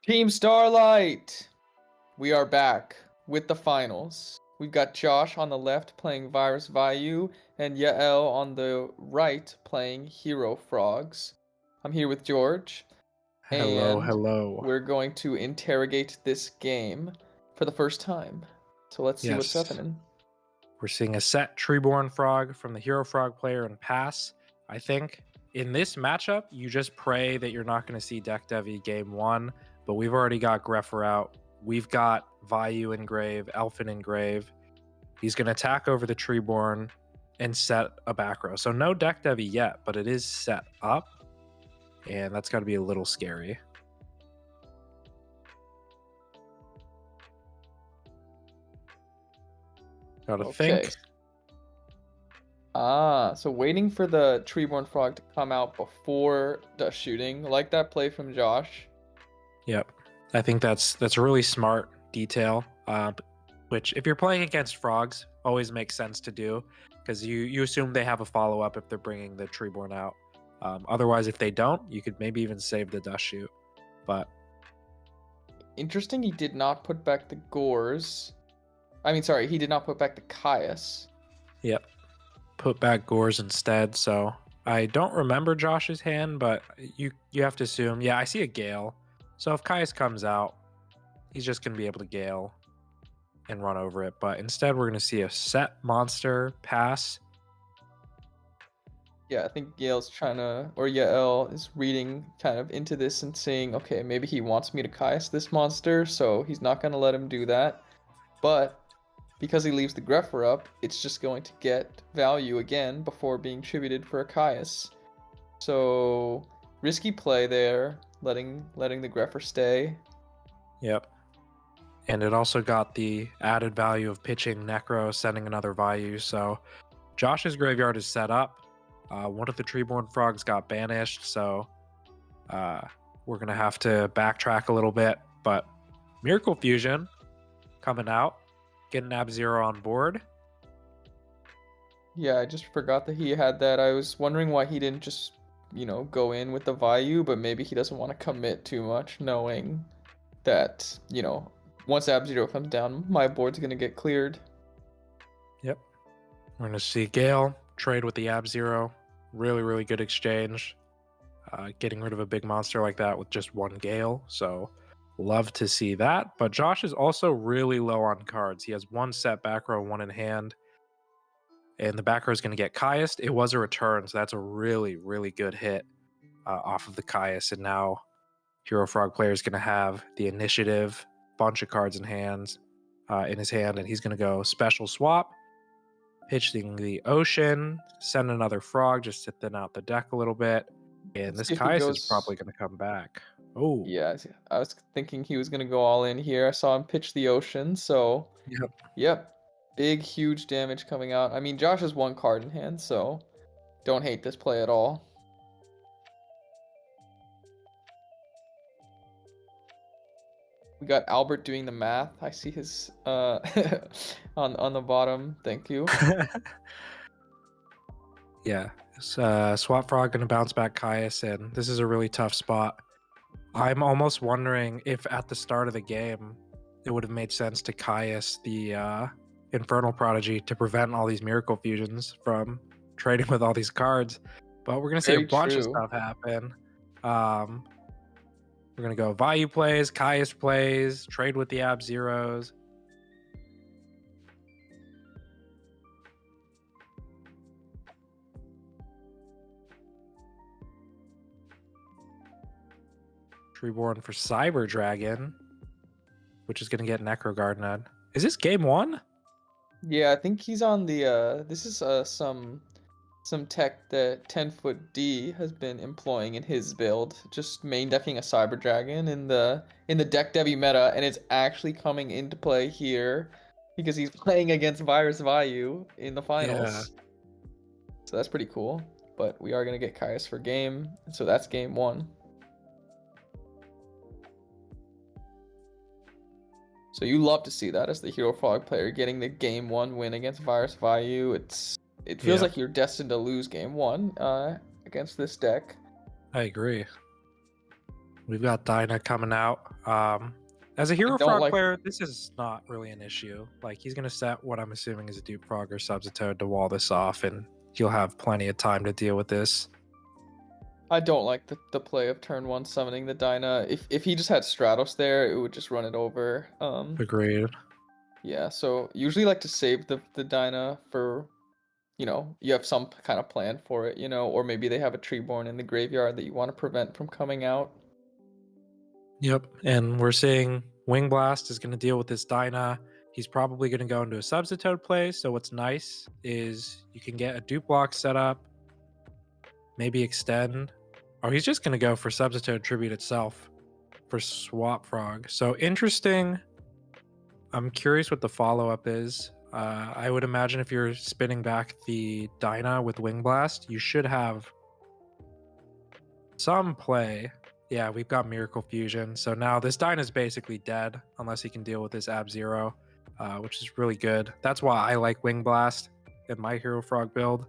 Team Starlight! We are back with the finals. We've got Josh on the left playing Virus Vayu and Yael on the right playing Hero Frogs. I'm here with George, Hello, and hello. we're going to interrogate this game for the first time. So let's see what's Yes, happening. we're seeing a set Treeborn Frog from the Hero Frog player and pass. I think in this matchup, you just pray that you're not going to see Deck Devi game one, but we've already got Greffer out. We've got Vayu in grave, Elfin in grave. He's going to attack over the Treeborn and set a back row. So no Deck Devi yet, but it is set up, and that's got to be a little scary. Gotta Okay. think. So waiting for the Treeborn Frog to come out before the shooting. Like that play from Josh. Yep, I think that's a really smart detail. Which, if you're playing against frogs, always makes sense to do because you assume they have a follow up if they're bringing the Treeborn out. Otherwise, if they don't, you could maybe even save the dust shoot. But Interesting, he did not put back the Gores. He did not put back the Caius. yep, put back Gores instead. So I don't remember Josh's hand, but you have to assume. Yeah, I see a Gale. So if Caius comes out, he's just gonna be able to Gale and run over it. But instead, we're gonna see a set monster pass. Yeah, I think Yael is reading kind of into this and saying, okay, maybe he wants me to Caius this monster, so he's not gonna let him do that. But because he leaves the Greffer up, it's just going to get value again before being tributed for a Caius. So risky play there, letting the Greffer stay. Yep. And it also got the added value of pitching Necro, sending another Vayu. So Josh's graveyard is set up. One of the Treeborn Frogs got banished, so we're going to have to backtrack a little bit. But Miracle Fusion coming out, getting Ab-Zero on board. Yeah, I just forgot that he had that. I was wondering why he didn't just, go in with the Vayu, but maybe he doesn't want to commit too much, knowing that, once Ab-Zero comes down, my board's going to get cleared. Yep. We're going to see Gale trade with the Ab-Zero. Really, really good exchange. Getting rid of a big monster like that with just one Gale. So love to see that. But Josh is also really low on cards. He has one set back row, one in hand. And the back row is going to get Caius. It was a return, so that's a really, really good hit off of the Caius. And now Hero Frog player is going to have the initiative, bunch of cards in his hand, and he's going to go special swap, pitching the Ocean, send another Frog just to thin out the deck a little bit. And this See if he Caius is goes. probably going to come back. Oh, Yeah, I was thinking he was going to go all in here. I saw him pitch the Ocean, so yep. Big, huge damage coming out. I mean, Josh has one card in hand, so don't hate this play at all. We got Albert doing the math. I see his on the bottom. Thank you. Yeah, Swap Frog going to bounce back Caius, and this is a really tough spot. I'm almost wondering if at the start of the game it would have made sense to Caius the Infernal Prodigy to prevent all these Miracle Fusions from trading with all these cards. But we're going to see a bunch of stuff happen. We're going to go Vayu plays, Caius plays, trade with the Ab-Zeros. Reborn for Cyber Dragon, which is going to get Necro Gardener. Is this game one? Yeah, I think he's on the this is some tech that 10-foot D has been employing in his build, just main decking a Cyber Dragon in the deck Devi meta, and it's actually coming into play here because he's playing against Virus Vayu in the finals. Yeah. So that's pretty cool. But we are gonna get Caius for game, so that's game one. So you love to see that as the Hero Frog player getting the game one win against Virus Vayu. It feels like you're destined to lose game one against this deck. I agree. we've got Dyna coming out. As a Hero don't Frog like- player, this is not really an issue. Like, he's going to set what I'm assuming is a Dupe Frog or Subsitoad to wall this off, and you'll have plenty of time to deal with this. I don't like the play of turn 1 summoning the Dyna. If he just had Stratos there, it would just run it over. Agreed. Yeah, so usually like to save the Dyna for, you have some kind of plan for it, or maybe they have a Treeborn in the graveyard that you want to prevent from coming out. Yep, and we're seeing Wing Blast is going to deal with this Dyna. He's probably going to go into a Subsitoad play, so what's nice is you can get a Dupe Block set up, maybe extend, or he's just going to go for Subsitoad Tribute itself for Swap Frog. So interesting. I'm curious what the follow-up is. I would imagine if you're spinning back the Dyna with Wing Blast, you should have some play. Yeah, we've got Miracle Fusion. So now this Dyna is basically dead unless he can deal with this Ab-Zero, which is really good. That's why I like Wing Blast in my Hero Frog build.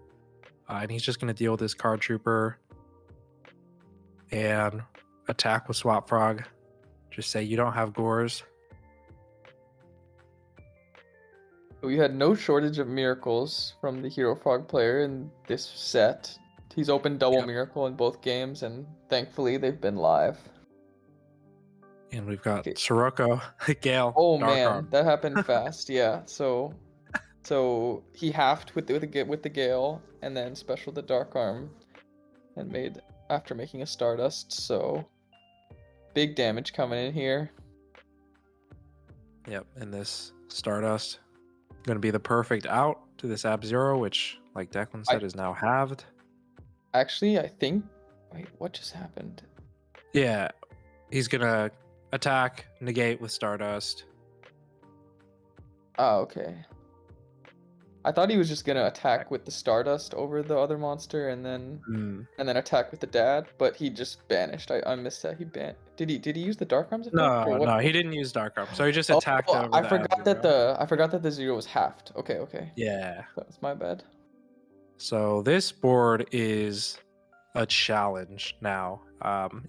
And he's just going to deal with this Card Trooper and attack with Swap Frog. Just say you don't have Gores. We had no shortage of miracles from the Hero Frog player in this set. He's opened double miracle in both games, and thankfully they've been live. And we've got Sirocco, Gale. Oh Dark man, Arm. that happened fast. Yeah, so he halved with the Gale, and then special the Dark Arm, and made after making a Stardust. So big damage coming in here. Yep, and this Stardust going to be the perfect out to this Ab-Zero, which, like Declan said, is now halved. Actually, I think... Wait, what just happened? Yeah, he's going to attack, negate with Stardust. Oh, okay. I thought he was just going to attack with the Stardust over the other monster and then attack with the dad, but he just banished. I missed that. He banned. Did he use the Dark Arms effect? No, he didn't use Dark Arm. So he just attacked over I the forgot that the 0 was halved. Okay. Yeah. That's my bad. So this board is a challenge now.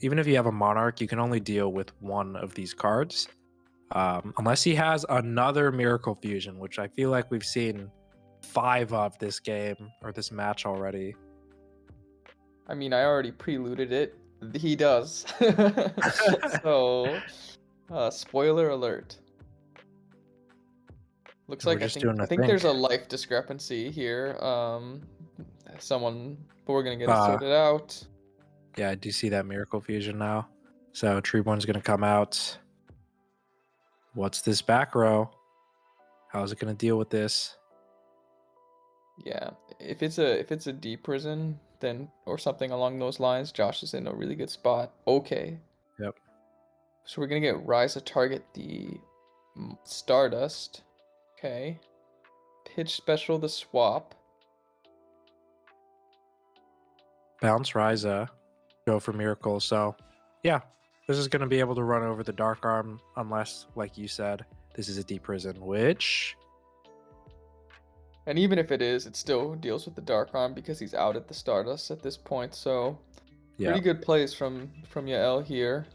Even if you have a Monarch, you can only deal with one of these cards. Unless he has another Miracle Fusion, which I feel like we've seen 5 of this game or this match already. I mean, I already preluded it. He does. So, spoiler alert. Looks like I think there's a life discrepancy here. But we're gonna get it sorted out. Yeah, I do see that Miracle Fusion now. So Treeborn's gonna come out. What's this back row? How's it gonna deal with this? Yeah, if it's a deep prison, then or something along those lines, Josh is in a really good spot. Okay. Yep. So we're gonna get Ryza target the Stardust. Okay. Pitch special the swap. Bounce Ryza. Go for Miracle. So, yeah, this is gonna be able to run over the Dark Arm unless, like you said, this is a deep prison, which. And even if it is, it still deals with the Dark Arm because he's out at the Stardust at this point. So, pretty good plays from Yael here.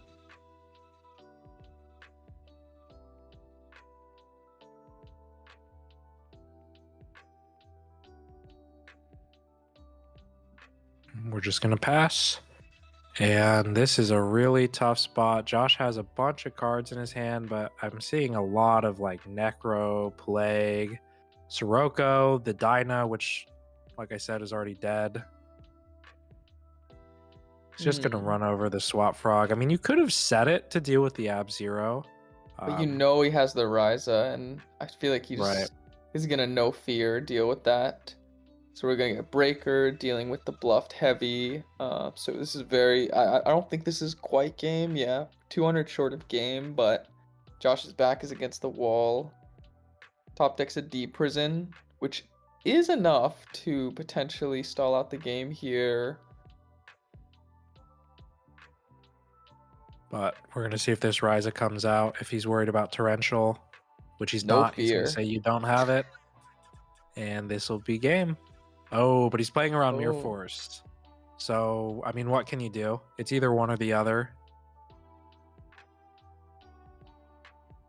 We're just going to pass. And this is a really tough spot. Josh has a bunch of cards in his hand, but I'm seeing a lot of like Necro, Plague, Sirocco, the Dyna, which, like I said, is already dead. He's just going to run over the Swap Frog. I mean, you could have set it to deal with the Ab-Zero. But he has the Ryza, and I feel like he's going to no fear deal with that. So we're going to get Breaker, dealing with the bluffed heavy. So this is I don't think this is quite game. Yeah, 200 short of game, but Josh's back is against the wall. Top deck's a deep prison, which is enough to potentially stall out the game here. But we're going to see if this Ryza comes out. If he's worried about Torrential, which he's not, he's going to say you don't have it. And this will be game. Oh, but he's playing around Mirror Force. So, I mean, what can you do? It's either one or the other.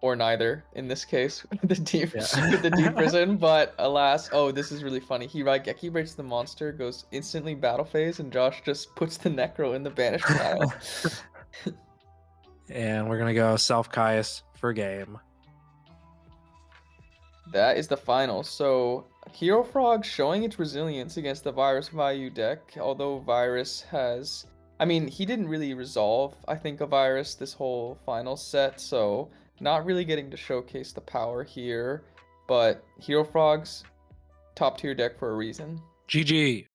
or neither in this case, the deep Yeah. with the deep prison. But alas, oh, this is really funny. He Raigeki breaks the monster, goes instantly battle phase, and Josh just puts the Necro in the banished pile. And we're gonna go self-Caius for game. That is the final. So Hero Frog showing its resilience against the Virus Vayu deck, although Virus has, I mean, he didn't really resolve, I think, a Virus this whole final set, so not really getting to showcase the power here. But Hero Frog's top tier deck for a reason. GG.